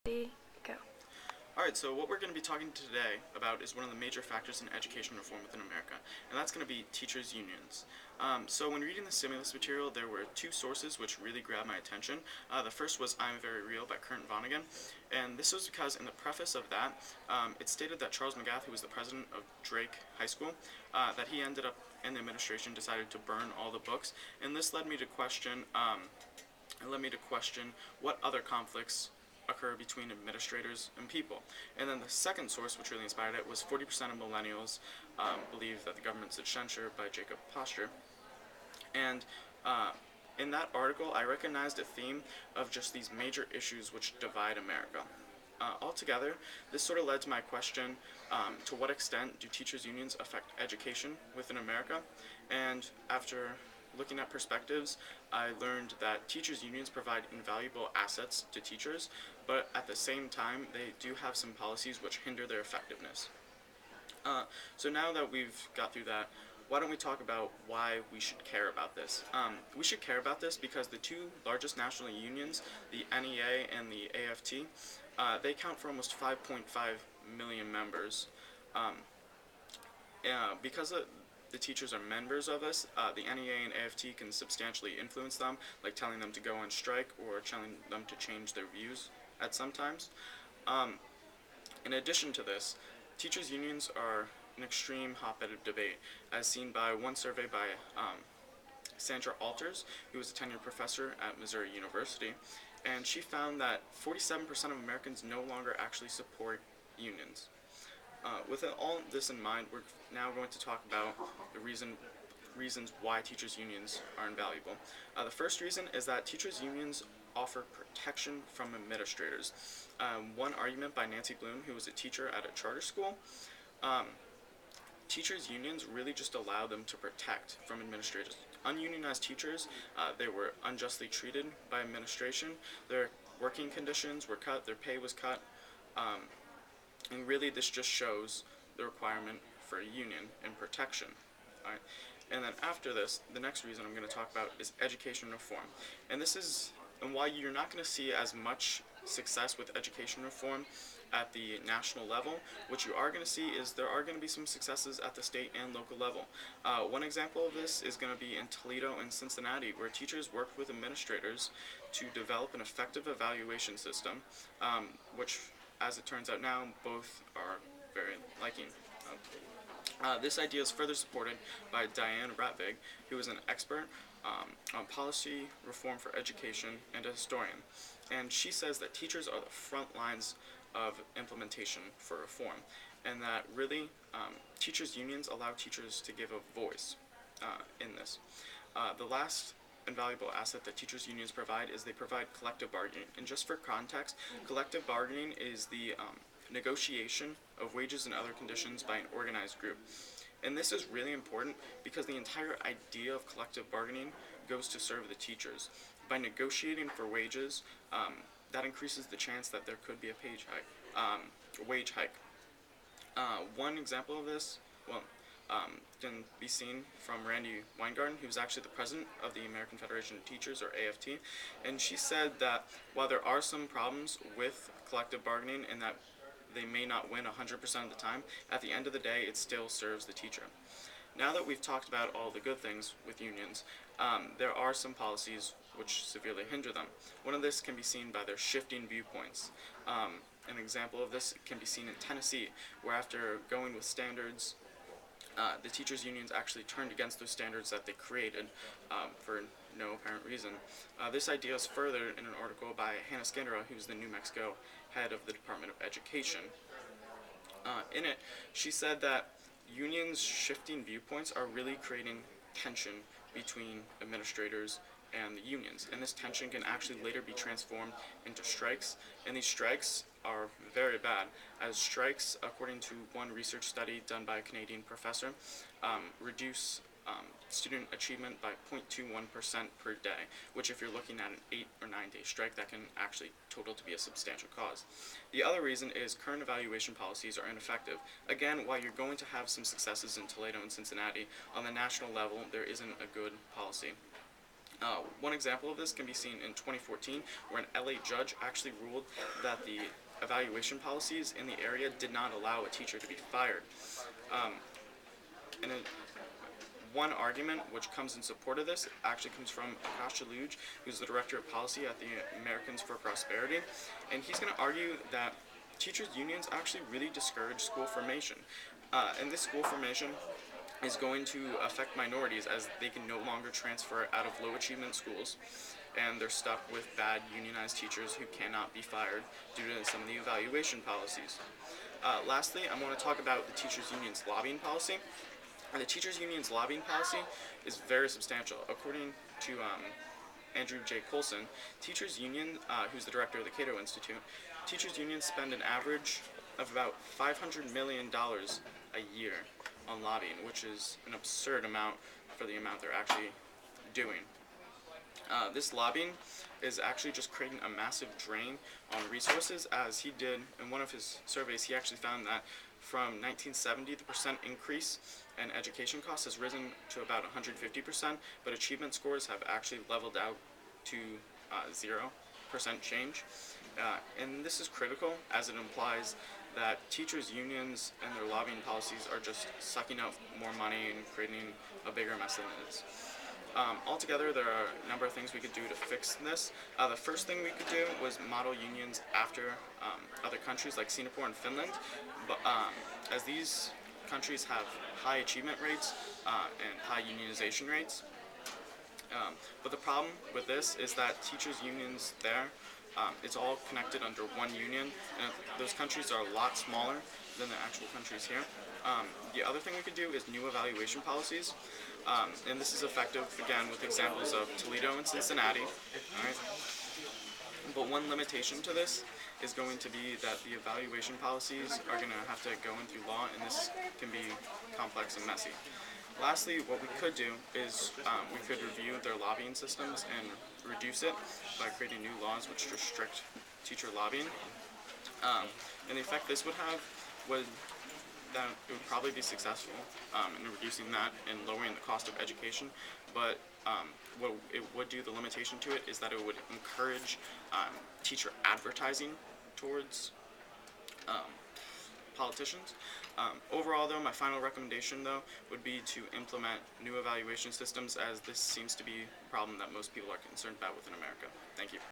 Go. Alright, so what we're going to be talking today about is one of the major factors in education reform within America, and that's going to be teachers' unions. So when reading the stimulus material, there were two sources which really grabbed my attention. The first was I'm Very Real by Kurt Vonnegut, and this was because in the preface of that, it stated that Charles McGath, who was the president of Drake High School, that he ended up in the administration decided to burn all the books, and this led me to question what other conflicts occur between administrators and people. And then the second source, which really inspired it, was 40% of millennials believe that the government's a censure by Jacob Posture. And in that article, I recognized a theme of just these major issues which divide America. Altogether, this sort of led to my question, to what extent do teachers' unions affect education within America? And after looking at perspectives, I learned that teachers' unions provide invaluable assets to teachers, but at the same time, they do have some policies which hinder their effectiveness. So now that we've got through that, why don't we talk about why we should care about this? We should care about this because the two largest national unions, the NEA and the AFT, they count for almost 5.5 million members. Because the teachers are members of us, the NEA and AFT can substantially influence them, like telling them to go on strike or telling them to change their views at some times. In addition to this, teachers' unions are an extreme hotbed of debate, as seen by one survey by Sandra Alters, who was a tenured professor at Missouri University, and she found that 47% of Americans no longer actually support unions. With all this in mind, we're now going to talk about the reasons why teachers' unions are invaluable. The first reason is that teachers' unions offer protection from administrators. One argument by Nancy Bloom, who was a teacher at a charter school, teachers' unions really just allow them to protect from administrators. Ununionized teachers, they were unjustly treated by administration. Their working conditions were cut, their pay was cut, and really this just shows the requirement for a union and protection. Alright? And then after this, the next reason I'm going to talk about is education reform. And while you're not going to see as much success with education reform at the national level, what you are going to see is there are going to be some successes at the state and local level. One example of this is going to be in Toledo and Cincinnati, where teachers worked with administrators to develop an effective evaluation system, which, as it turns out now, both are very liking. This idea is further supported by Diane Ratvig, who is an expert on policy reform for education and a historian. And she says that teachers are the front lines of implementation for reform, and that really teachers' unions allow teachers to give a voice in this. The last invaluable asset that teachers' unions provide is they provide collective bargaining. And just for context, collective bargaining is the negotiation of wages and other conditions by an organized group. And this is really important because the entire idea of collective bargaining goes to serve the teachers. By negotiating for wages, that increases the chance that there could be a wage hike. One example of this, can be seen from Randy Weingarten, who's actually the president of the American Federation of Teachers, or AFT, and she said that while there are some problems with collective bargaining and that they may not win 100% of the time, at the end of the day, it still serves the teacher. Now that we've talked about all the good things with unions, there are some policies which severely hinder them. One of this can be seen by their shifting viewpoints. An example of this can be seen in Tennessee, where after going with standards, the teachers' unions actually turned against those standards that they created for no apparent reason. This idea is furthered in an article by Hannah Skandera, who's the New Mexico head of the Department of Education. In it, she said that unions' shifting viewpoints are really creating tension between administrators and the unions, and this tension can actually later be transformed into strikes, and these strikes are very bad, as strikes, according to one research study done by a Canadian professor, reduce student achievement by 0.21% per day, which if you're looking at an 8 or 9 day strike, that can actually total to be a substantial cause. The other reason is current evaluation policies are ineffective. Again, while you're going to have some successes in Toledo and Cincinnati, on the national level, there isn't a good policy. One example of this can be seen in 2014, where an LA judge actually ruled that the evaluation policies in the area did not allow a teacher to be fired. Um, and one argument which comes in support of this actually comes from Akash Chaluj, who's the director of policy at the Americans for Prosperity, and he's going to argue that teachers' unions actually really discourage school formation. And this school formation is going to affect minorities as they can no longer transfer out of low achievement schools, and they're stuck with bad unionized teachers who cannot be fired due to some of the evaluation policies. Lastly, I want to talk about the teachers' union's lobbying policy. And the teachers' union's lobbying policy is very substantial. According to Andrew J. Coulson, teachers' union, who's the director of the Cato Institute, teachers' unions spend an average of about $500 million a year on lobbying, which is an absurd amount for the amount they're actually doing. This lobbying is actually just creating a massive drain on resources, as he did in one of his surveys. He actually found that from 1970, the percent increase in education costs has risen to about 150%, but achievement scores have actually leveled out to 0% change. And this is critical, as it implies that teachers' unions and their lobbying policies are just sucking up more money and creating a bigger mess than it is. Altogether, there are a number of things we could do to fix this. The first thing we could do was model unions after other countries like Singapore and Finland, but as these countries have high achievement rates and high unionization rates. But the problem with this is that teachers' unions there, it's all connected under one union, and those countries are a lot smaller than the actual countries here. The other thing we could do is new evaluation policies. And this is effective, again, with examples of Toledo and Cincinnati. Alright? But one limitation to this is going to be that the evaluation policies are going to have to go in through law, and this can be complex and messy. Lastly, what we could do is we could review their lobbying systems and reduce it by creating new laws which restrict teacher lobbying. And the effect this would have would that it would probably be successful in reducing that and lowering the cost of education, but what it would do, the limitation to it, is that it would encourage teacher advertising towards politicians. Overall, though, my final recommendation, though, would be to implement new evaluation systems, as this seems to be a problem that most people are concerned about within America. Thank you.